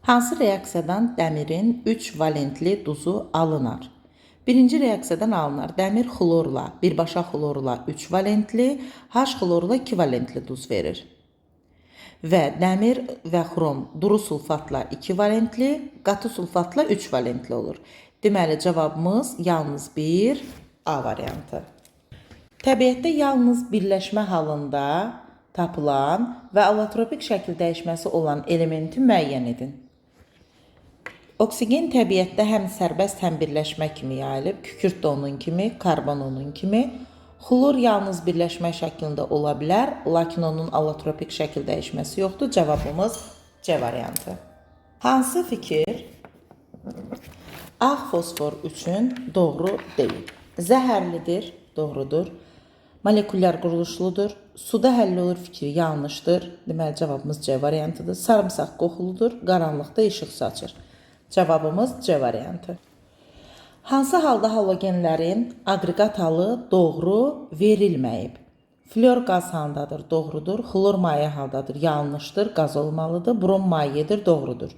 Hansı reaksiyadan dəmirin 3 valentli duzu alınır? Birinci reaksiyadan alınır. Dəmir xlorla, birbaşa xlorla 3 valentli, H xlorla 2 valentli duz verir. Və dəmir və xrom duru sulfatla 2 valentli, qatı sulfatla 3 valentli olur. Deməli, cavabımız yalnız 1 A variantı. Təbiətdə yalnız birləşmə halında tapılan və allotropik şəkil dəyişməsi olan elementi müəyyən edin. Oksigen təbiətdə həm sərbəst, həm birləşmə kimi yayılıb, kükürt də onun kimi, karbon onun kimi. Xlor yalnız birləşmə şəklində ola bilər, lakin onun allotropik şəkil dəyişməsi yoxdur. Cavabımız C variantı. Hansı fikir ağ fosfor üçün doğru deyil? Zəhərlidir, doğrudur. Molekulyar quruluşludur. Suda həll olur fikri yanlışdır. Deməli, cavabımız C variantıdır. Sarımsaq qoxuludur, qaranlıqda işıq saçır. Cavabımız C variantı. Hansı halda halogenlərin aqreqat halı doğru verilməyib? Flor qaz halındadır, doğrudur. Xlor maye haldadır, yanlışdır, qaz olmalıdır. Brom mayedir, doğrudur.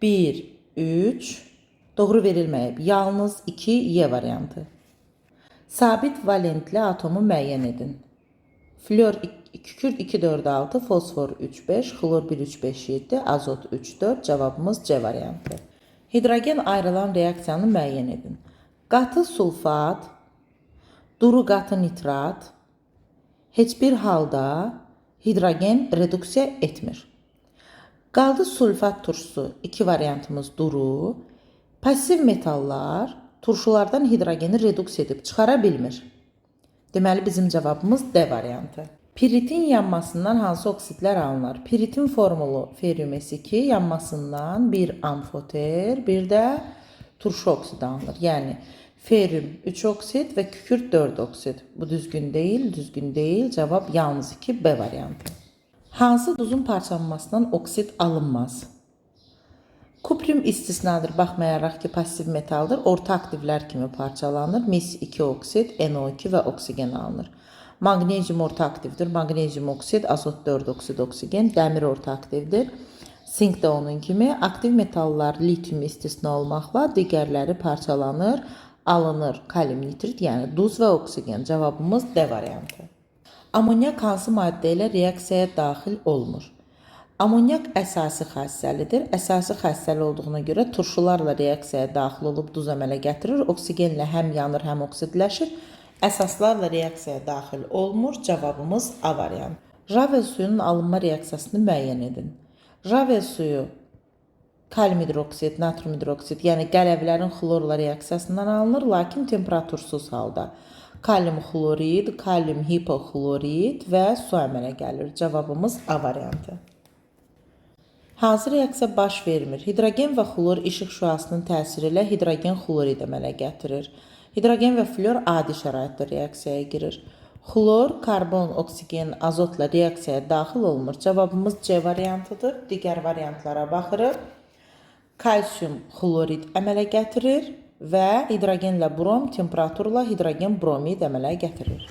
1, 3, doğru verilməyib. Yalnız 2 Y variantı. Sabit valentli atomu müəyyən edin. Flor kükürt 2, 4, 6, fosfor 3, 5, xlor 1, 3, 5, 7, azot 3, 4. Cavabımız C variantı. Hidrogen ayrılan reaksiyanı müəyyən edin. Qatı sulfat, duru qatı nitrat heç bir halda hidrogen reduksiya etmir. Qaldı sulfat turşusu, 2 variantımız duru. Pasiv metallar turşulardan hidrogeni reduksiya edib çıxara bilmir. Deməli, bizim cavabımız D variantı. Piritin yanmasından hansı oksidlər alınır? Piritin formulu ferium S2, yanmasından bir amfoter, bir də turşu oksidi alınır. Yəni, ferium 3 oksid və kükürt 4 oksid. Bu düzgün deyil, düzgün deyil. Cavab yalnız 2 B variantı. Hansı duzun parçalanmasından oksid alınmaz? Kuprium istisnadır, baxmayaraq ki, pasiv metaldır. Orta aktivlər kimi parçalanır. Mis 2 oksid, NO2 və oksigen alınır. Magnezium orta aktivdir. Magnezium oksid, azot 4 oksid, oksigen. Dəmir orta aktivdir. Sink də onun kimi. Aktiv metallar litium istisna olmaqla digərləri parçalanır, alınır. Kalium nitrit, yəni duz və oksigen. Cavabımız D variantı. Amonyak hansı maddə ilə reaksiyaya daxil olmur? Amonyak əsasi xassəlidir. Əsasi xassəli olduğuna görə turşularla reaksiyaya daxil olub duz əmələ gətirir. Oksigenlə həm yanır, həm oksidləşir. Əsaslarla reaksiyaya daxil olmur. Cavabımız A variantı. Javel suyunun alınma reaksiyasını müəyyən edin. Javel suyu kalium hidroksid, natrium hidroksid, yəni qələvlərin xlorla reaksiyasından alınır, lakin temperatursuz halda. Kalium xlorid, kalium hipoxlorid və su əmələ gəlir. Cavabımız A variantı. Hansı reaksiya baş vermir? Hidrogen və xlor işıq şüasının təsiri ilə hidrogen xlorid əmələ gətirir. Hidrogen və flor adi şəraitdə reaksiyaya girir. Xlor, karbon, oksigen, azotla reaksiyaya daxil olmur. Cavabımız C variantıdır. Digər variantlara baxırıq. Kalsium xlorid əmələ gətirir və hidrogenlə brom temperaturla hidrogen bromid əmələ gətirir.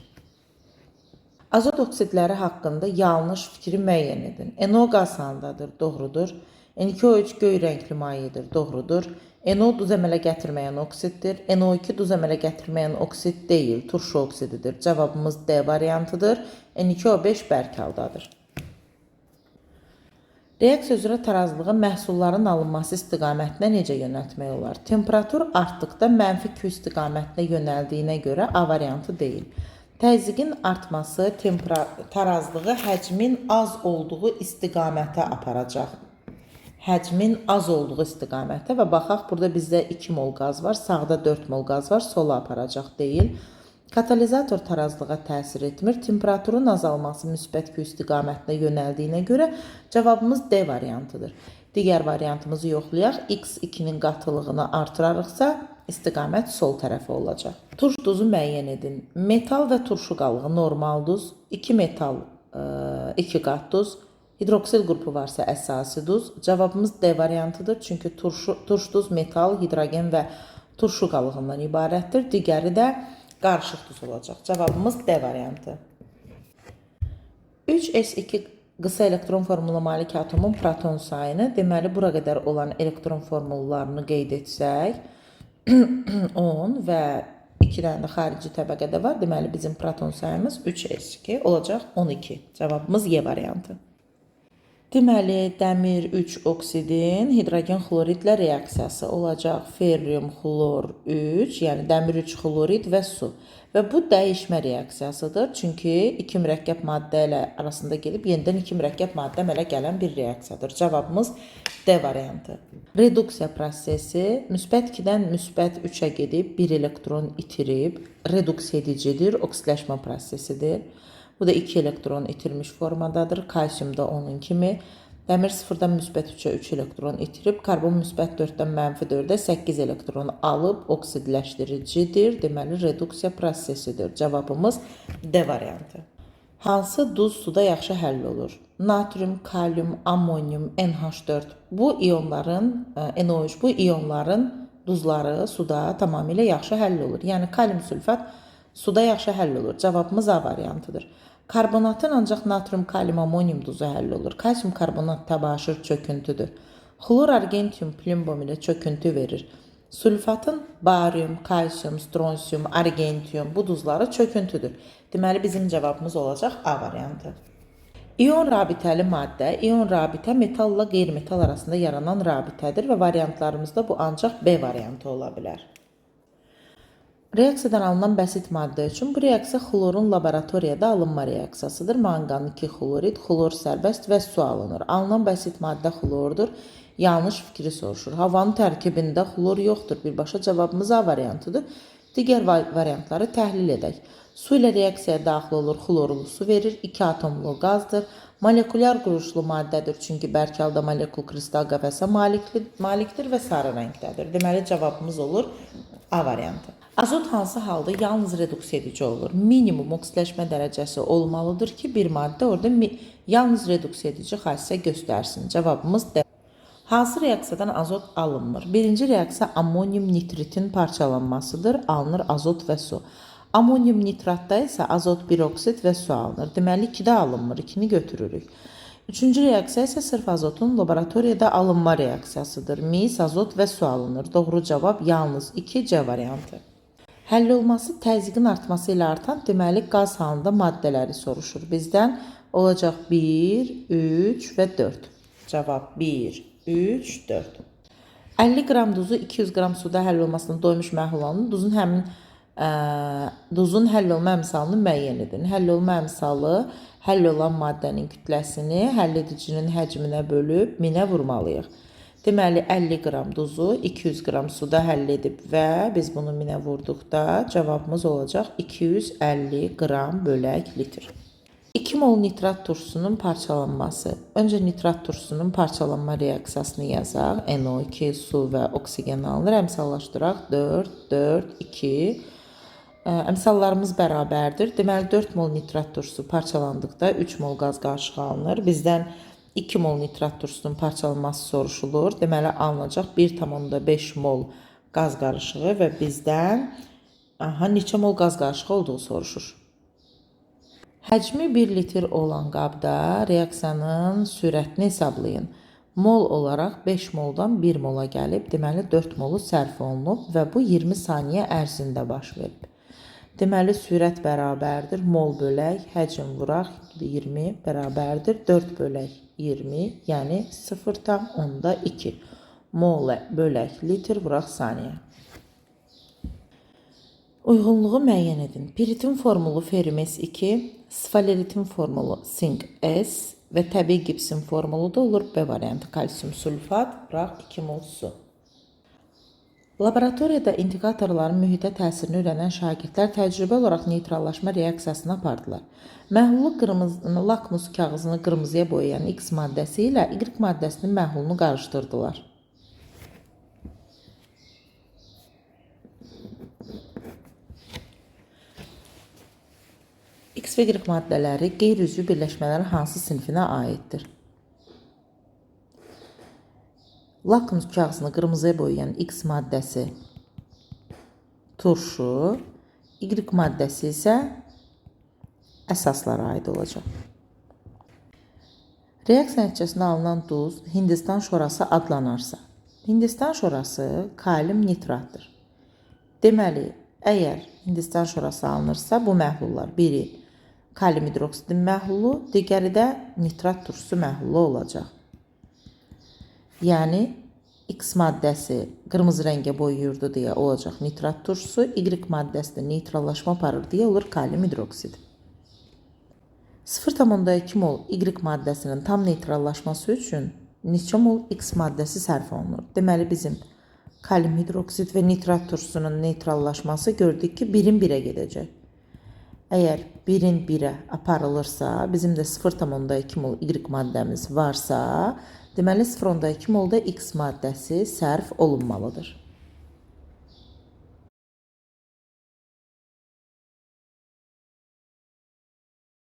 Azot oksidləri haqqında yanlış fikri müəyyən edin. NO qaz halındadır, doğrudur. N2O3 göy rəngli mayedir, doğrudur. NO duz əmələ gətirməyən oksiddir. NO2 duz əmələ gətirməyən oksid deyil, turşu oksididir. Cavabımız D variantıdır. N2O5 bərk haldadır. Reaksiya üzrə tarazlığı məhsulların alınması istiqamətinə necə yönəltmək olar? Temperatur artdıqda -2 istiqamətinə yönəldiyinə görə A variantı deyil. Təzyiqin artması tarazlığı həcmin az olduğu istiqamətə aparacaq. Həcmin az olduğu istiqamətə və baxaq, burada bizdə 2 mol qaz var, sağda 4 mol qaz var, sola aparacaq deyil. Katalizator tarazlığa təsir etmir. Temperaturun azalması müsbət Q istiqamətinə yönəldiyinə görə cavabımız D variantıdır. Digər variantımızı yoxlayaq. X2-nin qatılığını artırarıqsa, istiqamət sol tərəfə olacaq. Turş duzu müəyyən edin. Metal və turşu qalığı normal duz, 2 metal, 2 qat duz, hidroksil qrupu varsa əsasi duz. Cavabımız D variantıdır. Çünki turş duz metal, hidrogen və turşu qalığından ibarətdir. Digəri də qarışıq duz olacaq. Cavabımız D variantı. 3S2 qısa elektron formula malik atomun proton sayını, deməli bura qədər olan elektron formullarını qeyd etsək, 10 və 2 dənə də xarici təbəqədə var. Deməli bizim proton sayımız 3s2 olacaq 12. Cavabımız Y variantı. Deməli dəmir 3 oksidin hidrogen xloridlə reaksiyası olacaq ferrium xlor 3, yəni dəmir 3 xlorid və su. Və bu dəyişmə reaksiyasıdır. Çünki iki mürəkkəb maddə ilə arasında gedib yenidən iki mürəkkəb maddə əmələ gələn bir reaksiyadır. Cavabımız D variantı. Reduksiya prosesi müsbət 2-dən müsbət 3-ə gedib 1 elektron itirib reduksiya edicidir, oksidləşmə prosesidir. Bu da 2 elektron itirmiş formadadır. Kalsiumda onun kimi. Dəmir 0-dan müsbət 3-ə 3 elektron itirib, karbon müsbət 4-dən mənfi 4-ə 8 elektron alıb oksidləşdiricidir. Deməli, reduksiya prosesidir. Cavabımız D variantı. Hansı duz suda yaxşı həll olur? Natrium, kalium, ammonium, NH4. Bu iyonların, NO3, bu iyonların duzları suda tamamilə yaxşı həll olur. Yəni, kalium sülfat suda yaxşı həll olur. Cavabımız A variantıdır. Karbonatın ancaq natrium, kalium, ammonium duzu həll olur. Kalsium karbonat təbaşir, çöküntüdür. Xlor, argentium, plimbom ilə çöküntü verir. Sülfatın barium, kalsium, stronsium, argentium bu duzları çöküntüdür. Deməli bizim cavabımız olacaq A variantı. İyon rabitəli maddə, iyon rabitə metalla qeyri-metal arasında yaranan rabitədir və variantlarımızda bu ancaq B variantı ola bilər. Reaksiyadan alınan bəsit maddə üçün bu reaksiya xlorun laboratoriyada alınma reaksiyasıdır. Manqan 2 xlorid, xlor sərbəst və su alınır. Alınan bəsit maddə xlordur. Yanlış fikri soruşur. Havanın tərkibində xlor yoxdur. Birbaşa cavabımız A variantıdır. Digər variantları təhlil edək. Su ilə reaksiyaya daxil olur, xlorlu su verir. 2 atomlu qazdır. Molekulyar quruluşlu maddədir. Çünki bərk halda molekul kristal qəfəsə malikdir və sarı rəngdədir. Deməli cavabımız olur A variantı. Azot hansı halda yalnız reduksiya edici olur? Minimum oksidləşmə dərəcəsi olmalıdır ki, bir maddə orada yalnız reduksiya edici xassiyə göstərsin. Cavabımız D. Hansı reaksiyadan azot alınmır? Birinci reaksiya ammonium nitritin parçalanmasıdır. Alınır azot və su. Ammonium nitratda isə azot biroksid və su alınır. Deməli 2-də alınmır, 2-ni götürürük. Üçüncü reaksiya isə sırf azotun laboratoriyada alınma reaksiyasıdır. Mis, azot və su alınır. Doğru cavab yalnız 2C variantı. Həll olması təzyiqin artması ilə artan, deməli qaz halında maddələri soruşur. Bizdən olacaq 1, 3 və 4. Cavab 1, 3, 4. 50 qram duzu 200 qram suda həll olmasına doymuş məhlul alınır. Duzun həll olma əmsalını müəyyən edin. Həll olma əmsalı həll olan maddənin kütləsini həll edicinin həcminə bölüb 1000-ə vurmalıyıq. Deməli 50 qram duzu 200 qram suda həll edib və biz bunu 1000-ə vurduqda cavabımız olacaq 250 qram bölək litr. 2 mol nitrat turşusunun parçalanması. Öncə nitrat turşusunun parçalanma reaksiyasını yazaq. NO2, su və oksigen alınır. Əmsallaşdıraq 4, 4, 2. Əmsallarımız bərabərdir. Deməli 4 mol nitrat turşusu parçalandıqda 3 mol qaz qarışığı alınır. Bizdən 2 mol nitrat turşusunun parçalanması soruşulur. Deməli alınacaq 1,5 mol qaz qarışığı və bizdən neçə mol qaz qarışığı olduğu soruşur. Həcmi 1 litr olan qabda reaksiyanın sürətini hesablayın. Mol olaraq 5 moldan 1 mola gəlib, deməli 4 molu sərf olunub və bu 20 saniyə ərzində baş verib. Deməli sürət bərabərdir, mol bölək, həcm vuraq, 20 bərabərdir, 4 bölək 20, yəni 0,2. Mol bölək litr vuraq saniyə. Uyğunluğu müəyyən edin. Piritin formulu ferum S2, sfaleritin formulu sink S və təbii gipsin formulu da olur B variantı kalsium sulfat, vuraq 2 mol su. Laboratoriyada indikatorların mühitə təsirini öyrənən şagirdlər təcrübə olaraq neytrallaşma reaksiyasını apardılar. Məhlulu lakmus kağızını qırmızıya boyayan X maddəsi ilə Y maddəsinin məhlulunu qarışdırdılar. X və Y maddələri qeyri-üzvü birləşmələrin hansı sinfinə aiddir? Lakmus kağızını qırmızıya boyayan X maddəsi turşu, Y maddəsi isə əsaslara aid olacaq. Reaksiya nəticəsində alınan duz Hindistan şorası adlanarsa, Hindistan şorası kalium nitratdır. Deməli, əgər Hindistan şorası alınırsa, bu məhlullar biri kalium hidroksidin məhlulu, digəri də nitrat turşusu məhlulu olacaq. Yəni, X maddəsi qırmızı rəngə boyuyurdu deyə olacaq nitrat turşusu, Y maddəsi də neytrallaşma aparır deyə olur kalium hidroksid. 0,2 mol Y maddəsinin tam neytrallaşması üçün neçə mol X maddəsi sərf olunur? Deməli, bizim kalium hidroksid və nitrat turşusunun neytrallaşması gördük ki, 1-in 1-ə gedəcək. Əgər 1-in 1-ə aparılırsa, bizim də 0,2 mol Y maddəmiz varsa, deməli 0,2 molda X maddəsi sərf olunmalıdır.